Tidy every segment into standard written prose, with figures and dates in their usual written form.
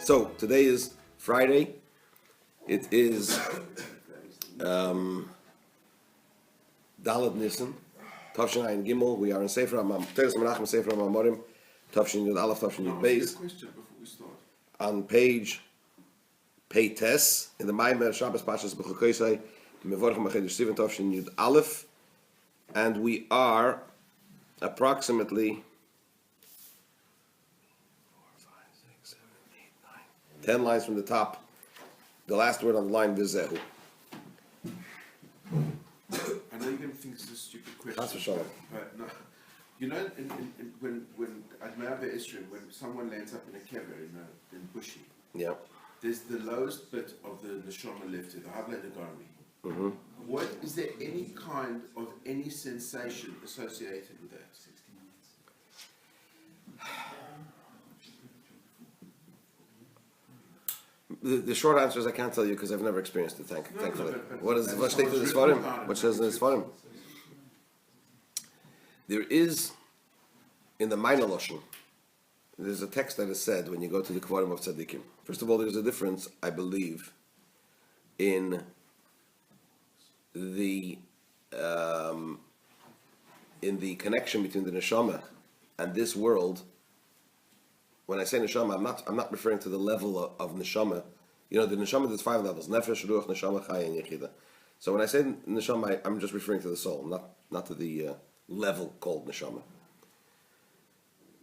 So today is Friday. It is Daled Nisan, Tavshin Ayin Gimel. We are in Sefer Teres Menachem Sefer HaMamorim, Tavshin Yud Aleph, Tavshin Yud Beis. Question before we start. On page Tes in the Maimer Shabbos Pashas B'Chukoisai, Mevorchem Achedesh Sivan Tavshin Yud Aleph, and we are approximately 10 lines from the top. The last word on the line is Zehu. I know you're going to think this is a stupid question. That's for sure. But no, you know, when at Me'aber Israel, when someone lands up in a kever in Bushi, Yeah. there's the lowest bit of the neshama left here, the Havla Nagari. Mm-hmm. What is there any kind of any sensation associated with that? The short answer is I can't tell you because I've never experienced it. Thankfully. What is what's that's taken this what's for him? written about it. What says in this for him? There is in the Minor Lashon. There's a text that is said when you go to the Kvarim of Tzaddikim. First of all, there's a difference, I believe, in the connection between the neshama and this world. When I say neshama, I'm not referring to the level of neshama. You know, the neshama, there's 5 levels: nefesh, ruach, neshama, chaya, and yechida. So when I say neshama, I'm just referring to the soul, not to the level called neshama.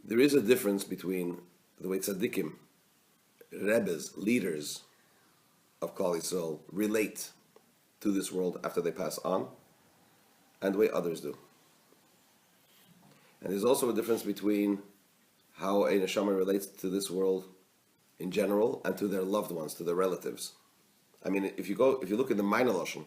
There is a difference between the way tzaddikim, rebbes, leaders of Klal Yisrael relate to this world after they pass on, and the way others do. And there's also a difference between how a neshama relates to this world in general and to their loved ones, to their relatives. I mean, if you look at the Minor Lashon,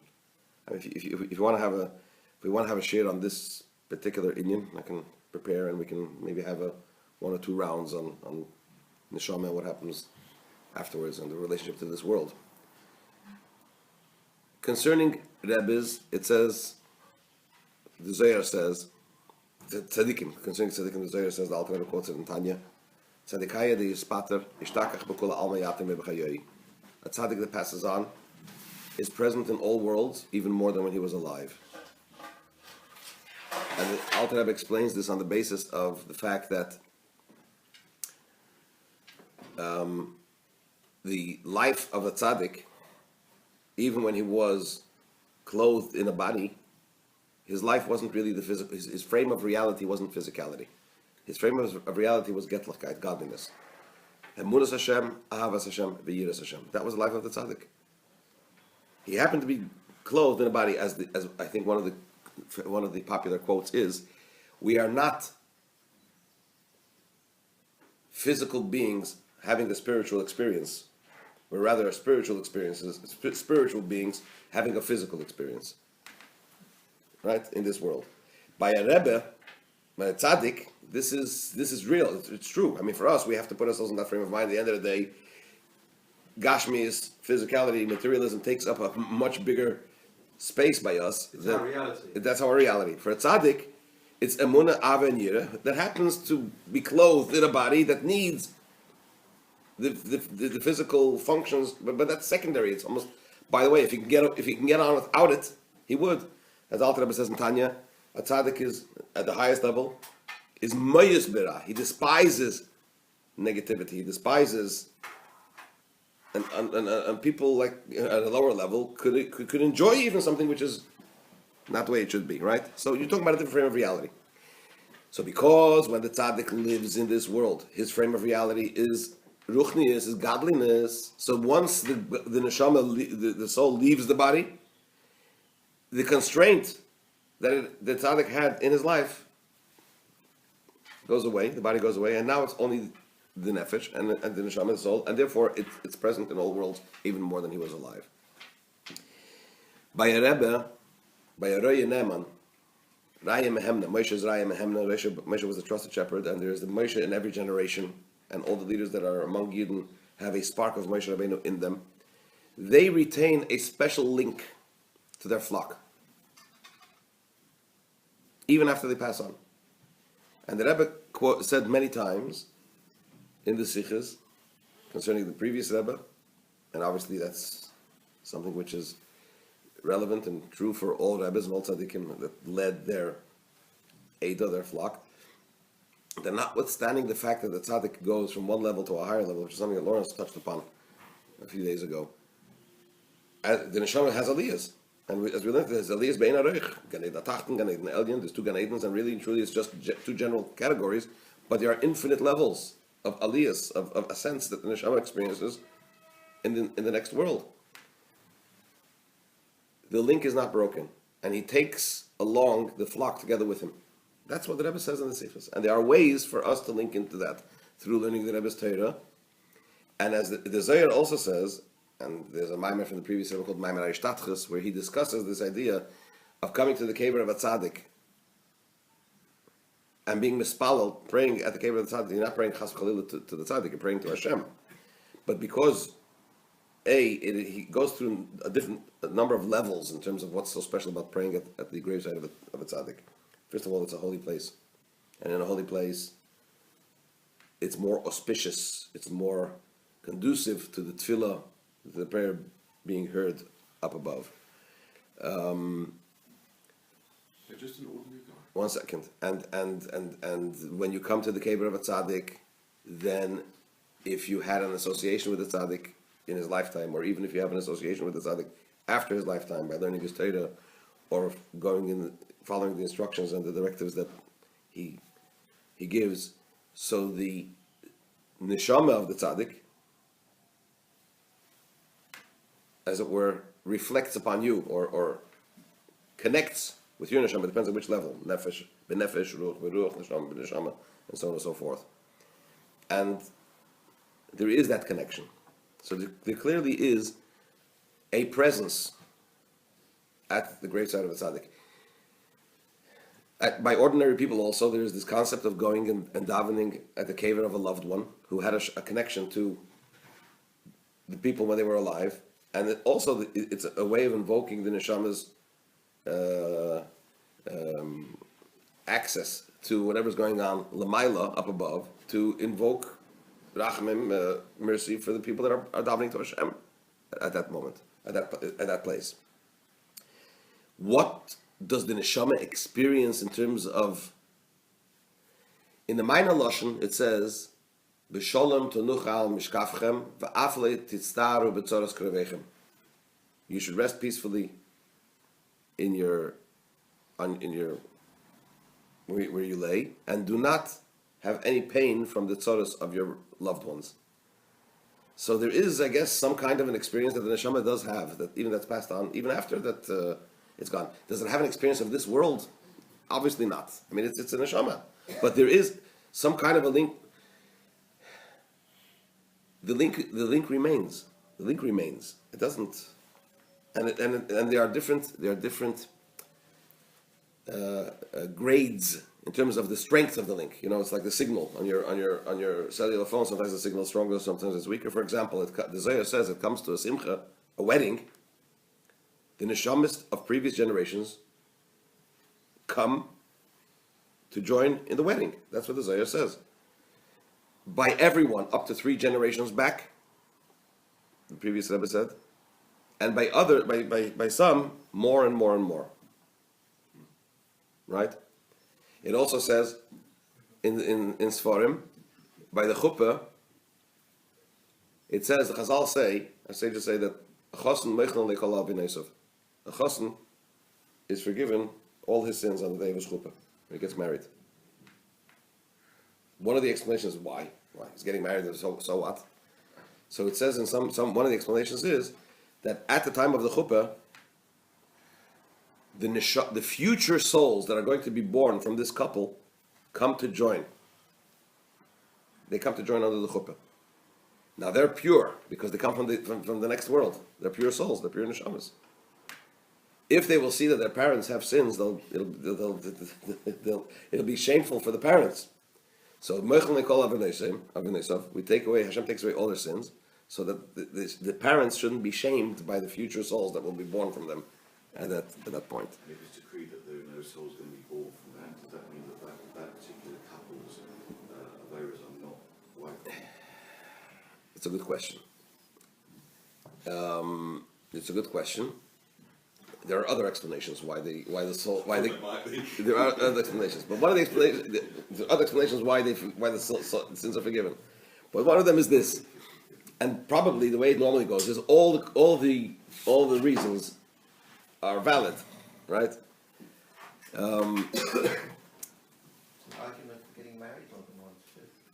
I mean, if you want to have a share on this particular inyan, I can prepare and we can maybe have 1 or 2 rounds on neshama and what happens afterwards and the relationship to this world. Concerning rebbes, it says, the Zohar says, tzaddikim, concerning tzaddikim, the Zohar says, the Alter Rebbe quotes it in Tanya, Tzaddikaya de yispater, ishtakach b'kol alma yatim b'chayoyi. A tzaddik that passes on is present in all worlds, even more than when he was alive. And the Alter Rebbe explains this on the basis of the fact that the life of a tzaddik, even when he was clothed in a body, his life wasn't really the physical. His frame of reality wasn't physicality. His frame of reality was getlachkeit, godliness. Emunas Hashem, ahavas Hashem, v'yiras Hashem. That was the life of the tzaddik. He happened to be clothed in a body, as I think one of the popular quotes is, "We are not physical beings having a spiritual experience. We're rather spiritual beings having a physical experience." Right, in this world. By a rebbe, by a tzaddik, this is real. It's true. I mean, for us, we have to put ourselves in that frame of mind. At the end of the day, Gashmi's physicality, materialism takes up a much bigger space by us. It's our reality. That's our reality. For a tzaddik, it's emunah, ava, and yira that happens to be clothed in a body that needs the physical functions, but that's secondary. It's almost. By the way, if he can get on without it, he would. As Alter Rebbe says in Tanya, a tzaddik is at the highest level, is mayus bira. He despises negativity. He despises, and people like at a lower level could enjoy even something which is not the way it should be, right? So you're talking about a different frame of reality. So because when the tzaddik lives in this world, his frame of reality is ruchnius, is godliness. So once the neshama, the soul leaves the body, the constraint that the tzaddik had in his life goes away, the body goes away, and now it's only the nefesh and the neshama, the soul, and therefore it's present in all worlds even more than he was alive. By a rebbe, by a roye neman, Raya Mehemna, Moshe is Raya Mehemna. Moshe was a trusted shepherd, and there is the Moshe in every generation, and all the leaders that are among Yidden have a spark of Moshe Rabbeinu in them. They retain a special link to their flock, even after they pass on. And the Rebbe said many times in the Sikhs concerning the previous Rebbe, and obviously that's something which is relevant and true for all Rebbes and all tzaddikim that led their Eidah, their flock. That notwithstanding the fact that the tzaddik goes from one level to a higher level, which is something that Lawrence touched upon a few days ago, the neshama has aliyahs. And as we learned, there's aliyahs bein aroich, Gan Eden Tachten, Gan Eden Elyon, there's two Gan Edens, and really and truly it's just two general categories, but there are infinite levels of aliyahs, of ascents that the neshama experiences in the next world. The link is not broken, and he takes along the flock together with him. That's what the Rebbe says in the Sifas. And there are ways for us to link into that through learning the Rebbe's Torah. And as the Zohar also says, and there's a Maimer from the previous Rebbe called Maimer Arishtachus, where he discusses this idea of coming to the kever of a tzaddik and being mispalel, praying at the kever of the tzaddik. You're not praying chas v'chalila to the tzaddik, you're praying to Hashem. But because he goes through a number of levels in terms of what's so special about praying at the graveside of a tzaddik. First of all, it's a holy place. And in a holy place, it's more auspicious, it's more conducive to the tefillah, the prayer being heard up above. They're just an ordinary guy. 1 second. And when you come to the kever of a tzaddik, then if you had an association with the tzaddik in his lifetime, or even if you have an association with the tzaddik after his lifetime by learning his Torah, or following the instructions and the directives that he gives, so the neshama of the tzaddik, as it were, reflects upon you, or connects with your neshama. It depends on which level, nefesh, benefesh, ruach, beruach, neshama, beneshama, and so on and so forth. And there is that connection. So there clearly is a presence at the graveside of a tzaddik. By ordinary people also, there is this concept of going and davening at the kever of a loved one who had a connection to the people when they were alive. And it's a way of invoking the neshama's access to whatever's going on lamaila, up above, to invoke rachamim, mercy for the people that are davening to Hashem at that moment, at that place. What does the neshama experience in terms of? In the Minor Lashon, it says, "B'sholem tonuchal mishkafchem va'afle titztaru b'tzoros krevechem." You should rest peacefully in your where you lay, and do not have any pain from the tzoros of your loved ones. So there is, I guess, some kind of an experience that the neshama does have, that even that's passed on, even after that it's gone. Does it have an experience of this world? Obviously not. I mean, it's a neshama, but there is some kind of a link. The link remains. The link remains. It doesn't, and there are different grades in terms of the strength of the link. You know, it's like the signal on your cellular phone. Sometimes the signal is stronger, sometimes it's weaker. For example, the Zohar says it comes to a simcha, a wedding. The neshamas of previous generations come to join in the wedding. That's what the Zohar says. By everyone up to 3 generations back, the previous Rebbe said, and by some more and more and more. Right? It also says in Sfarim, by the chuppah, it says, the Chazal say that a chassan meichel leikol al b'neisav. A chassan is forgiven all his sins on the day of his chuppah, when he gets married. One of the explanations is why he's getting married. So what? So it says in some one of the explanations is that at the time of the chuppah, the future souls that are going to be born from this couple come to join. They come to join under the chuppah. Now they're pure because they come from the next world. They're pure souls. They're pure neshamas. If they will see that their parents have sins, it'll be shameful for the parents. So we take away, Hashem takes away all their sins, so that the parents shouldn't be shamed by the future souls that will be born from them at that point. If it's decreed that there are no souls going to be born from that, does that mean that particular couple's avers are not wiped? It's a good question. It's a good question. There are other explanations why the soul why they Might be. there are other explanations, but one of the explanations the other explanations why the sins are forgiven. But one of them is this, and probably the way it normally goes is all the reasons are valid, right? Argument for getting married more than once.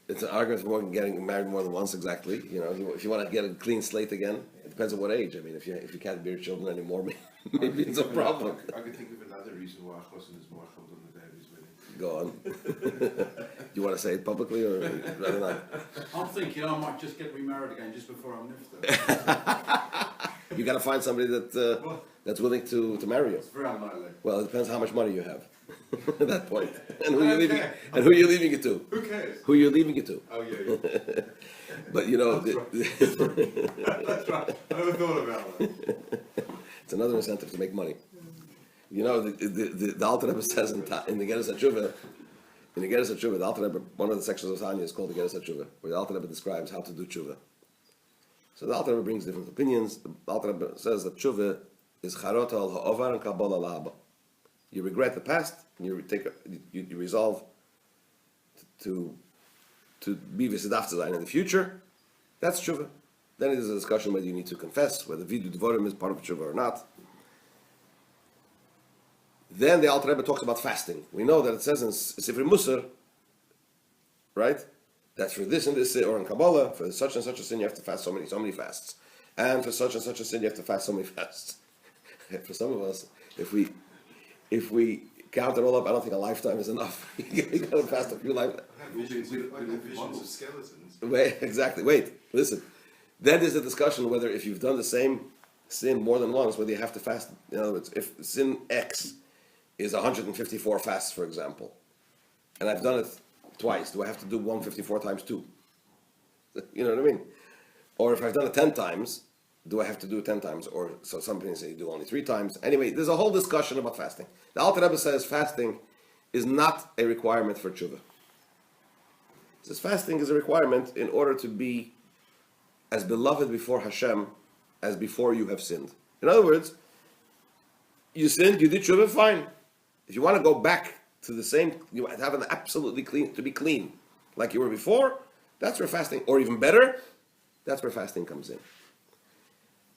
It's an argument for getting married more than once, exactly. You know, if you want to get a clean slate again, it depends on what age. I mean, if you can't bear children anymore, maybe it's a problem. I can think of another reason why Chosin is more on the day of his wedding. Go on. You want to say it publicly or rather not? I'm thinking I might just get remarried again just before I'm nifted. You got to find somebody that's willing to marry you. It's very unlikely. Well, it depends how much money you have at that point, and who you're leaving it to. Who cares? Who you're leaving it to. Oh yeah. But you know, That's That's right. I never thought about that. it's another incentive to make money. You know, the Alter Rebbe says in the Geras HaTshuva, the Alter Rebbe, one of the sections of Tanya is called the Geras HaTshuva, where the Alter Rebbe describes how to do tshuva. So the Alter Rebbe brings different opinions. The Alter Rebbe says that tshuva is charot al ha'ovar and kabbalah al ha'aba. You regret the past, and you resolve to be v'sidaf tzadayin in the future. That's tshuva. Then it is a discussion whether you need to confess, whether vidu dvorim is part of tshuva or not. Then the Alter Rebbe talks about fasting. We know that it says in Sifrei Musar, right, that for this and this sin, or in Kabbalah, for such and such a sin you have to fast so many fasts, and for such and such a sin you have to fast so many fasts. For some of us, if we count it all up, I don't think a lifetime is enough. You got to fast a few lifetimes. Visions of skeletons. Wait, exactly. Wait, listen. Then there's a discussion whether if you've done the same sin more than once, whether you have to fast. In other words, if sin X is 154 fasts, for example, and I've done it twice, do I have to do 154 times 2? You know what I mean? Or if I've done it 10 times, do I have to do it 10 times? Or so some people say you do only 3 times. Anyway, there's a whole discussion about fasting. The Alter Rebbe says fasting is not a requirement for tshuva. He says fasting is a requirement in order to be as beloved before Hashem as before you have sinned. In other words, you sinned, you did tshuva, fine. If you want to go back to the same, you have an absolutely clean, to be clean, like you were before, that's where fasting, or even better, that's where fasting comes in.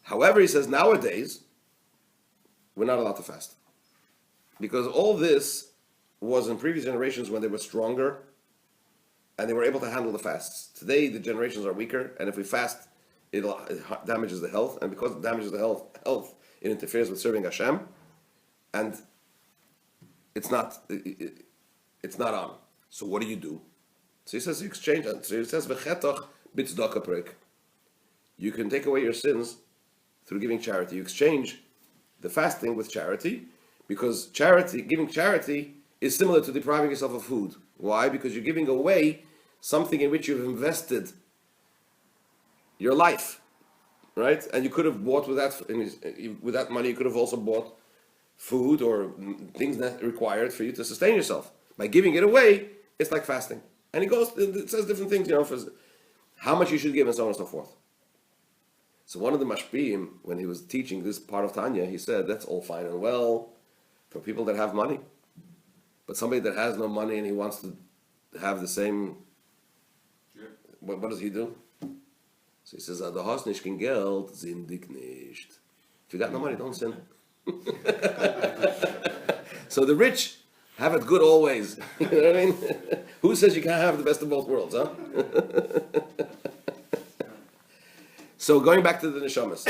However, he says nowadays, we're not allowed to fast. Because all this was in previous generations when they were stronger and they were able to handle the fasts. Today, the generations are weaker, and if we fast, it damages the health, and because it damages the health, it interferes with serving Hashem, and it's not on. So what do you do? So he says you exchange it. So he says v'chetach b'tzedakah prek. You can take away your sins through giving charity. You exchange the fasting with charity, because giving charity is similar to depriving yourself of food. Why? Because you're giving away something in which you've invested your life, right? And you could have bought with that money. You could have also bought food or things that required for you to sustain yourself. By giving it away, it's like fasting. And it says different things, for how much you should give and so on and so forth. So one of the mashpiyim, when he was teaching this part of Tanya, he said, that's all fine and well for people that have money. But somebody that has no money and he wants to have the same, what does he do? So he says, "Du hast nicht kein Geld, sündig nicht." If you got no money, don't sin. So the rich have it good always. You know what I mean? Who says you can't have the best of both worlds, huh? So going back to the neshamas.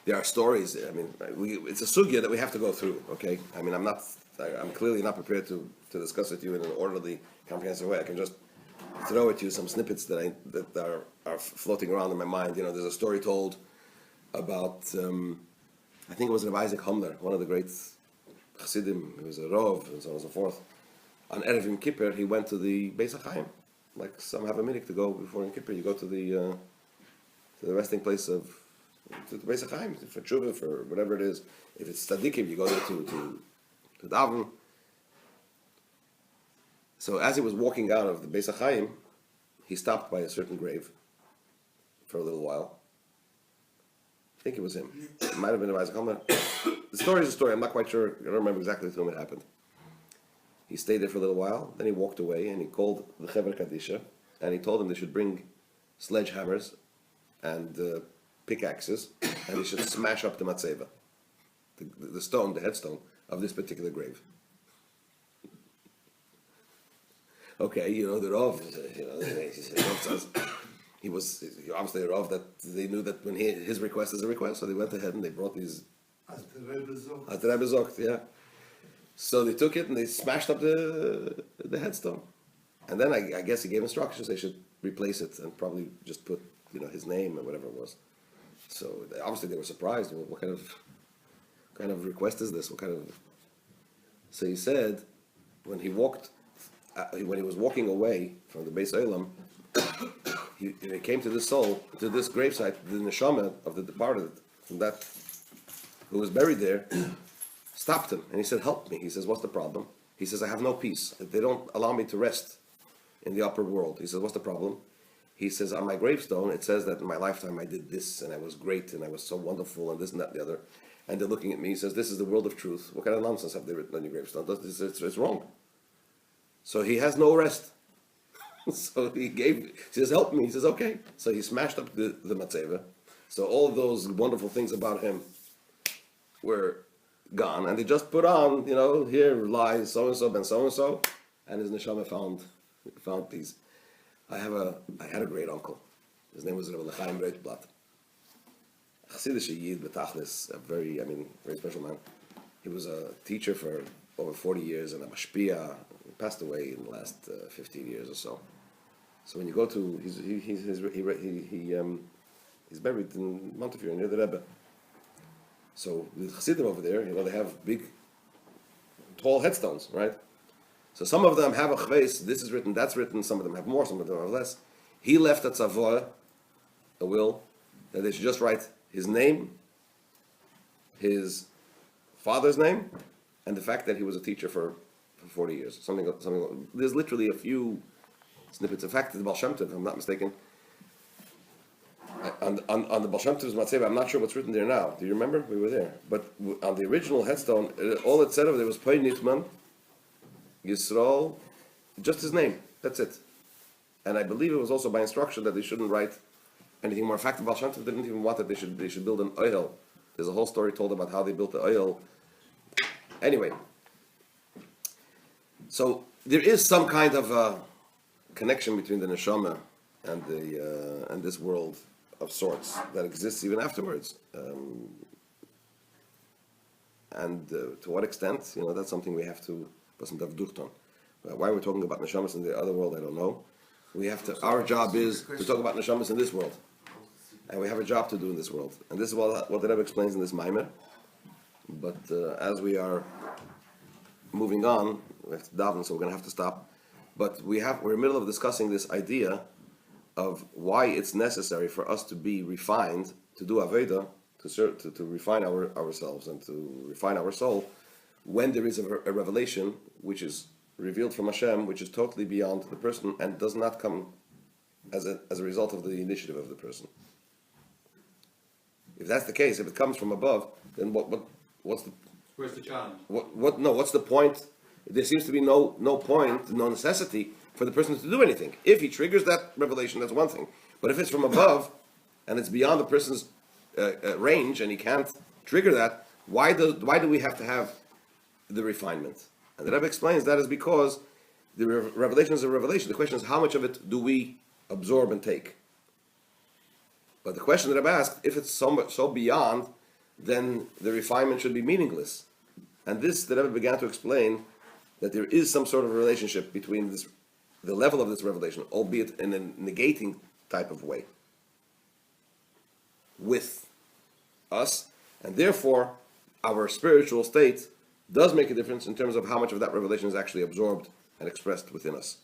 There are stories. It's a sugya that we have to go through. Okay, I'm clearly not prepared to discuss with you in an orderly, comprehensive way. I can just throw at you some snippets that are floating around in my mind. There's a story told about I think it was Rabbi Isaac Homler, one of the great Chassidim. He was a Rov and so on and so forth. On Erev Yom Kippur, he went to the Beis HaChaim. Like some have a minute to go before Yom Kippur. You go to the resting place of the Beis HaChaim for tshuva, for whatever it is. If it's tzaddikim, you go there to daven. So as he was walking out of the Beis HaChaim, he stopped by a certain grave for a little while. I think it was him. It might have been Rabbi Zalman. The story is a story. I'm not quite sure. I don't remember exactly to whom it happened. He stayed there for a little while. Then he walked away and he called the Chevra Kadisha and he told them they should bring sledgehammers and pickaxes and they should smash up the matzeva, the stone, the headstone of this particular grave. Okay, the Rav, he was obviously a Rav that they knew that when his request is a request, so they went ahead and they brought these. As the Rebbe zogt, yeah. So they took it and they smashed up the headstone, and then I guess he gave instructions they should replace it and probably just put his name or whatever it was. So obviously they were surprised. Well, what kind of request is this? So he said when he was walking away from the Beis Olam, he came to this soul, to this gravesite, the neshama of the departed, from that who was buried there, stopped him, and he said, "Help me." He says, "What's the problem?" He says, "I have no peace. They don't allow me to rest in the upper world." He says, "What's the problem?" He says, "On my gravestone, it says that in my lifetime I did this, and I was great, and I was so wonderful, and this and that and the other." And they're looking at me. He says, "This is the world of truth. What kind of nonsense have they written on your gravestone? It's wrong." So he has no rest. So he says, "Help me." He says, "Okay." So he smashed up the matzeva. So all of those wonderful things about him were gone, and they just put on, here lies so and so, ben so and so, and his neshama found peace. I had a great uncle. His name was Rabbi Chaim Breitblatt. Chassidish Yid B'tachlis, very special man. He was a teacher for over 40 years and a mashpia. He passed away in the last 15 years or so. So when you go to, he's buried in Montefiore near the Rebbe. So the Chassidim over there, they have big, tall headstones, right? So some of them have a chveis, this is written, that's written, some of them have more, some of them have less. He left a tzavor, a will, that they should just write his name, his father's name, and the fact that he was a teacher for 40 years. Something. There's literally a few snippets. In fact, the Baal Shem Tov, if I'm not mistaken, on the Baal Shem Tov's Matzeva, I'm not sure what's written there now. Do you remember? We were there. But on the original headstone, all it said of it was Pei Nitman, Yisrael, just his name. That's it. And I believe it was also by instruction that they shouldn't write anything more. In fact, the Baal Shem Tov didn't even want that they should build an oil. There's a whole story told about how they built the oil. Anyway, so there is some kind of a connection between the neshama and this world of sorts that exists even afterwards. And to what extent, that's something we have to put some davdut on. Why we're talking about neshamas in the other world, I don't know. Our job is to talk about neshamas in this world. And we have a job to do in this world. And this is what the Rebbe explains in this Maimer. But as we are moving on, we have to daven, so we're going to have to stop. But we're in the middle of discussing this idea of why it's necessary for us to be refined, to do Aveda, to refine ourselves and to refine our soul, when there is a revelation which is revealed from Hashem, which is totally beyond the person and does not come as a result of the initiative of the person. If that's the case, if it comes from above, then what's the Where's the challenge? what's the point? There seems to be no point, no necessity for the person to do anything. If he triggers that revelation, that's one thing. But if it's from above and it's beyond the person's range and he can't trigger that, why do we have to have the refinement? And the Rebbe explains that is because the revelation is a revelation. The question is, how much of it do we absorb and take? But the question that I've asked, if it's so beyond, then the refinement should be meaningless. And this, the Rebbe began to explain that there is some sort of relationship between the level of this revelation, albeit in a negating type of way, with us, and therefore our spiritual state does make a difference in terms of how much of that revelation is actually absorbed and expressed within us.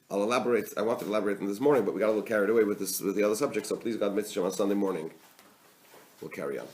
I wanted to elaborate on this morning, but we got a little carried away with the other subject, so please God, Mitzvah on Sunday morning, we'll carry on.